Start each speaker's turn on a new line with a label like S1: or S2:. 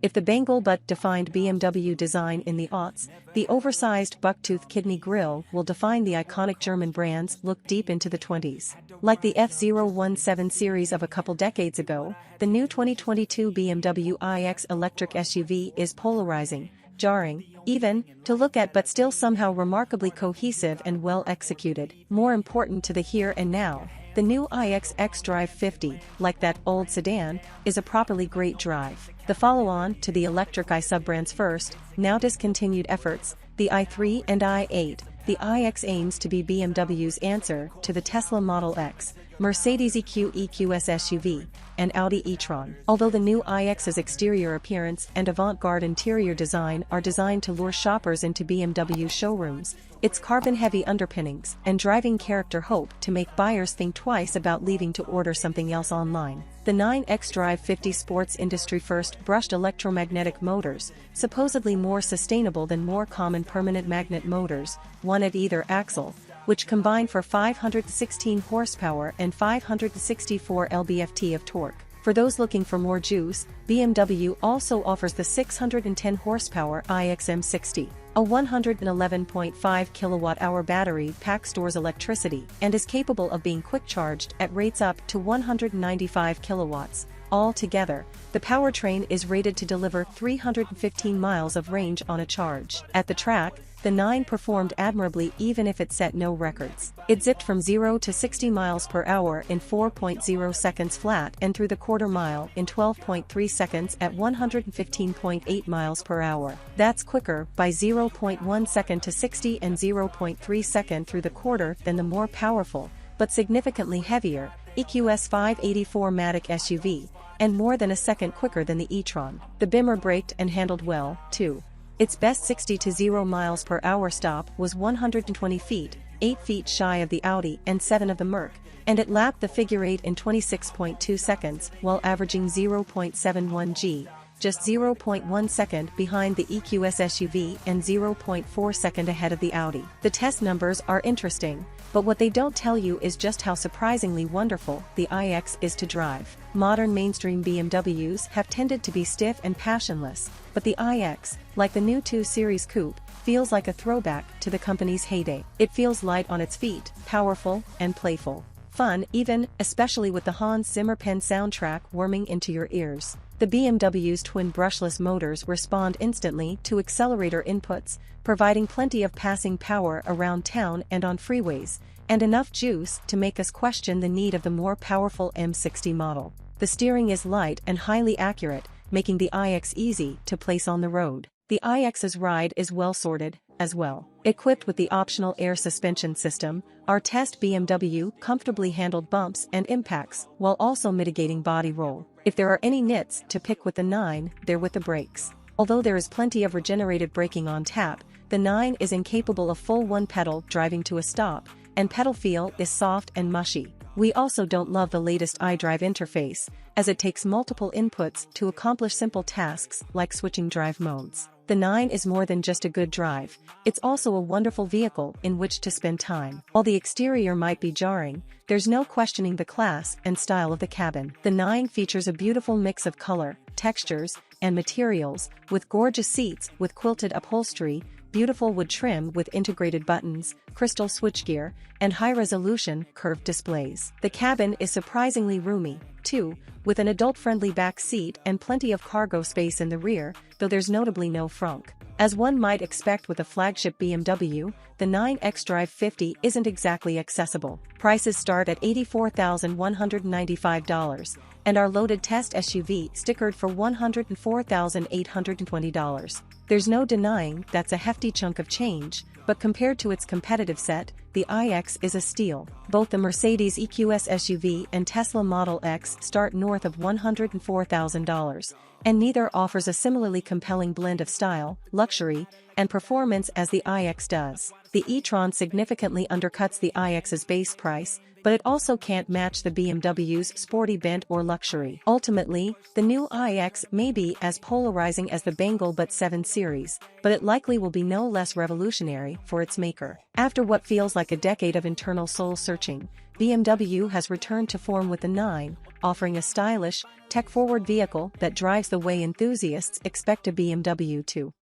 S1: If the Bangle Butt defined BMW design in the aughts, the oversized bucktooth kidney grille will define the iconic German brand's look deep into the 20s. Like the F017 series of a couple decades ago, the new 2022 BMW iX electric SUV is polarizing, jarring, even to look at, but still somehow remarkably cohesive and well executed. More important to the here and now, the new iX xDrive50, like that old sedan, is a properly great drive. The follow-on to the electric i sub-brand's first, now discontinued efforts, the i3 and i8, the iX aims to be BMW's answer to the Tesla Model X, Mercedes EQS SUV, and Audi e-tron. Although the new iX's exterior appearance and avant-garde interior design are designed to lure shoppers into BMW showrooms, its carbon-heavy underpinnings and driving character hope to make buyers think twice about leaving to order something else online. The xDrive50 sports industry-first brushed electromagnetic motors, supposedly more sustainable than more common permanent magnet motors, one at either axle, which combine for 516 horsepower and 564 lb-ft of torque. For those looking for more juice, BMW also offers the 610 horsepower iX M60. A 111.5 kWh battery pack stores electricity and is capable of being quick-charged at rates up to 195 kilowatts. Altogether, the powertrain is rated to deliver 315 miles of range on a charge. At the track, the 9 performed admirably even if it set no records. It zipped from 0 to 60 miles per hour in 4.0 seconds flat and through the quarter mile in 12.3 seconds at 115.8 miles per hour. That's quicker by 0.1 second to 60 and 0.3 second through the quarter than the more powerful, but significantly heavier, EQS 584 Matic SUV, and more than a second quicker than the e-tron. The Bimmer braked and handled well, too. Its best 60 to 0 miles per hour stop was 120 feet, 8 feet shy of the Audi and 7 of the Merc, and it lapped the figure 8 in 26.2 seconds while averaging 0.71 g, just 0.1 second behind the EQS SUV and 0.4 second ahead of the Audi. The test numbers are interesting, but what they don't tell you is just how surprisingly wonderful the iX is to drive. Modern mainstream BMWs have tended to be stiff and passionless, but the iX, like the new 2 Series Coupe, feels like a throwback to the company's heyday. It feels light on its feet, powerful, and playful. Fun even, especially with the Hans Zimmer pen soundtrack warming into your ears. The BMW's twin brushless motors respond instantly to accelerator inputs, providing plenty of passing power around town and on freeways, and enough juice to make us question the need of the more powerful M60 model. The steering is light and highly accurate, making the iX easy to place on the road. The iX's ride is well sorted, as well. Equipped with the optional air suspension system, our test BMW comfortably handled bumps and impacts while also mitigating body roll. If there are any nits to pick with the 9, they're with the brakes. Although there is plenty of regenerative braking on tap, the 9 is incapable of full one-pedal driving to a stop, and pedal feel is soft and mushy. We also don't love the latest iDrive interface, as it takes multiple inputs to accomplish simple tasks like switching drive modes. The 9 is more than just a good drive, it's also a wonderful vehicle in which to spend time. While the exterior might be jarring, there's no questioning the class and style of the cabin. The 9 features a beautiful mix of color, textures, and materials, with gorgeous seats with quilted upholstery, beautiful wood trim with integrated buttons, crystal switchgear, and high-resolution curved displays. The cabin is surprisingly roomy, too, with an adult-friendly back seat and plenty of cargo space in the rear, though there's notably no frunk. As one might expect with a flagship BMW, the 9 xDrive50 isn't exactly accessible. Prices start at $84,195, and our loaded test SUV stickered for $104,820. There's no denying that's a hefty chunk of change, but compared to its competitive set, the iX is a steal. Both the Mercedes EQS SUV and Tesla Model X start north of $104,000, and neither offers a similarly compelling blend of style, luxury, and performance as the iX does. The e-tron significantly undercuts the iX's base price, but it also can't match the BMW's sporty bent or luxury. Ultimately, the new iX may be as polarizing as the Bangle Butt 7 series, but it likely will be no less revolutionary, joy for its maker. After what feels like a decade of internal soul-searching, BMW has returned to form with the 9, offering a stylish, tech-forward vehicle that drives the way enthusiasts expect a BMW to.